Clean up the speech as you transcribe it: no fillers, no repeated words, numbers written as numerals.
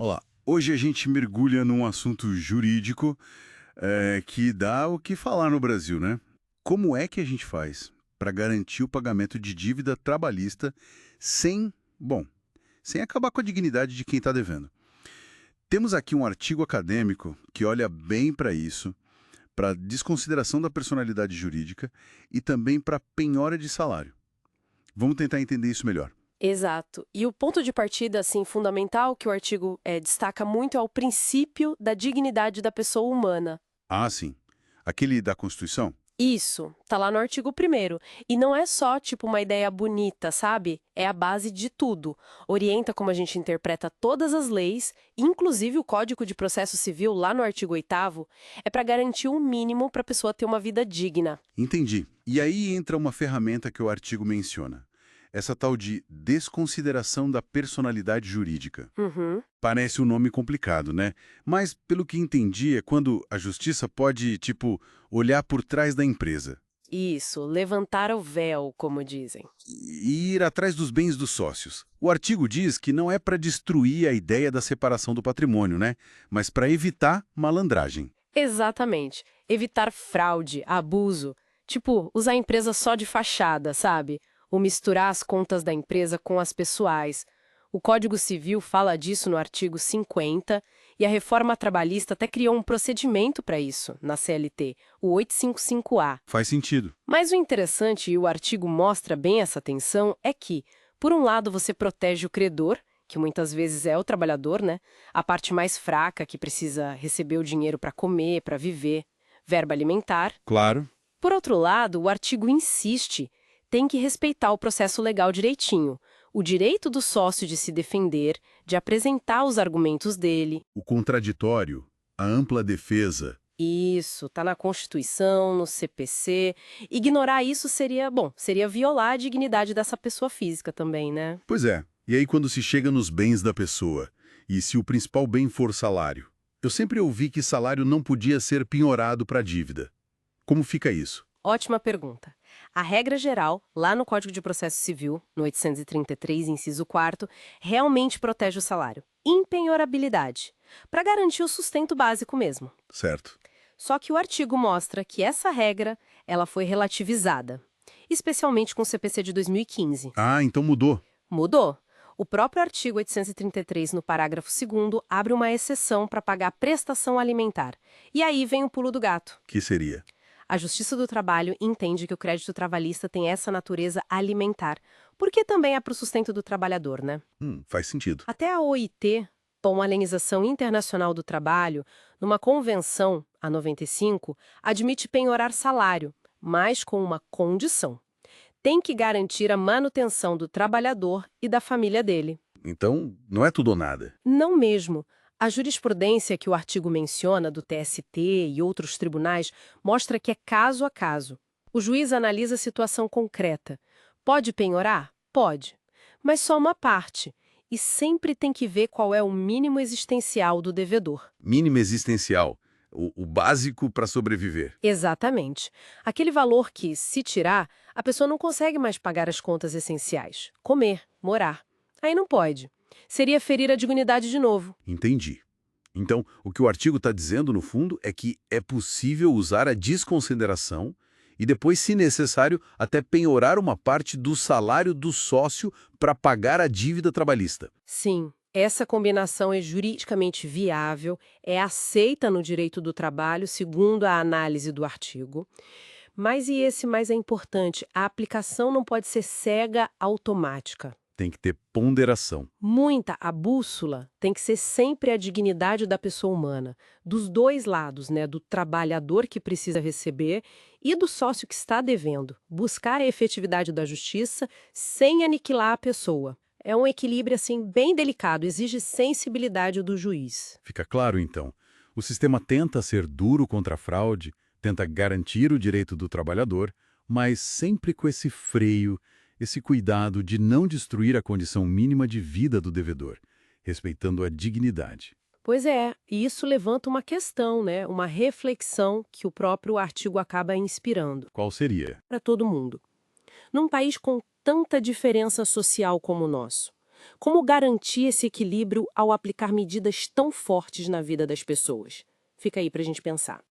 Olá, hoje a gente mergulha num assunto jurídico que dá o que falar no Brasil, né? Como é que a gente faz para garantir o pagamento de dívida trabalhista sem, bom, sem acabar com a dignidade de quem está devendo? Temos aqui um artigo acadêmico que olha bem para isso, para desconsideração da personalidade jurídica e também para penhora de salário. Vamos tentar entender isso melhor. Exato. E o ponto de partida, assim, fundamental que o artigo destaca muito é o princípio da dignidade da pessoa humana. Ah, sim. Aquele da Constituição? Isso, tá lá no artigo primeiro. E não é só, tipo, uma ideia bonita, sabe? É a base de tudo. Orienta como a gente interpreta todas as leis, inclusive o Código de Processo Civil, lá no artigo 8º, é para garantir o mínimo para a pessoa ter uma vida digna. Entendi. E aí entra uma ferramenta que o artigo menciona. Essa tal de desconsideração da personalidade jurídica. Uhum. Parece um nome complicado, né? Mas, pelo que entendi, é quando a justiça pode, tipo, olhar por trás da empresa Isso, levantar o véu, como dizem. e ir atrás dos bens dos sócios. O artigo diz que não é para destruir a ideia da separação do patrimônio, né? Mas para evitar malandragem. Exatamente. Evitar fraude, abuso. Tipo, usar a empresa só de fachada, sabe? Ou misturar as contas da empresa com as pessoais. O Código Civil fala disso no artigo 50 e a reforma trabalhista até criou um procedimento para isso, na CLT, o 855-A. Faz sentido. Mas o interessante, e o artigo mostra bem essa tensão, é que, por um lado, você protege o credor, que muitas vezes é o trabalhador, né? A parte mais fraca que precisa receber o dinheiro para comer, para viver, verba alimentar. Claro. Por outro lado, o artigo insiste, tem que respeitar o processo legal direitinho. O direito do sócio de se defender, de apresentar os argumentos dele. O contraditório, a ampla defesa. Isso, tá na Constituição, no CPC. Ignorar isso seria, bom, seria violar a dignidade dessa pessoa física também, né? Pois é. E aí quando se chega nos bens da pessoa, e se o principal bem for salário? Eu sempre ouvi que salário não podia ser penhorado para dívida. Como fica isso? Ótima pergunta. A regra geral, lá no Código de Processo Civil, no 833, inciso 4º, realmente protege o salário. Impenhorabilidade, para garantir o sustento básico mesmo. Certo. Só que o artigo mostra que essa regra, ela foi relativizada, especialmente com o CPC de 2015. Ah, então mudou. Mudou. O próprio artigo 833, no parágrafo 2º, abre uma exceção para pagar prestação alimentar. E aí vem o pulo do gato. Que seria? A Justiça do Trabalho entende que o crédito trabalhista tem essa natureza alimentar, porque também é para o sustento do trabalhador, né? Faz sentido. Até a OIT, com a Organização Internacional do Trabalho, numa convenção, a 95, admite penhorar salário, mas com uma condição. Tem que garantir a manutenção do trabalhador e da família dele. Então, não é tudo ou nada. Não mesmo. A jurisprudência que o artigo menciona, do TST e outros tribunais, mostra que é caso a caso. O juiz analisa a situação concreta. Pode penhorar? Pode. Mas só uma parte. E sempre tem que ver qual é o mínimo existencial do devedor. Mínimo existencial. O básico para sobreviver. Exatamente. Aquele valor que, se tirar, a pessoa não consegue mais pagar as contas essenciais. Comer, morar. Aí não pode. Seria ferir a dignidade de novo. Entendi. Então, o que o artigo está dizendo, no fundo, é que é possível usar a desconsideração e depois, se necessário, até penhorar uma parte do salário do sócio para pagar a dívida trabalhista. Sim, essa combinação é juridicamente viável, é aceita no direito do trabalho, segundo a análise do artigo. Mas e esse mais é importante, a aplicação não pode ser cega automática. Tem que ter ponderação. Muita, a bússola tem que ser sempre a dignidade da pessoa humana, dos dois lados, né, do trabalhador que precisa receber e do sócio que está devendo. Buscar a efetividade da justiça sem aniquilar a pessoa. É um equilíbrio assim bem delicado, exige sensibilidade do juiz. Fica claro, então. O sistema tenta ser duro contra a fraude, tenta garantir o direito do trabalhador, mas sempre com esse freio, esse cuidado de não destruir a condição mínima de vida do devedor, respeitando a dignidade. Pois é, e isso levanta uma questão, né, uma reflexão que o próprio artigo acaba inspirando Qual seria? para todo mundo. Num país com tanta diferença social como o nosso, Como garantir esse equilíbrio ao aplicar medidas tão fortes na vida das pessoas? Fica aí para a gente pensar.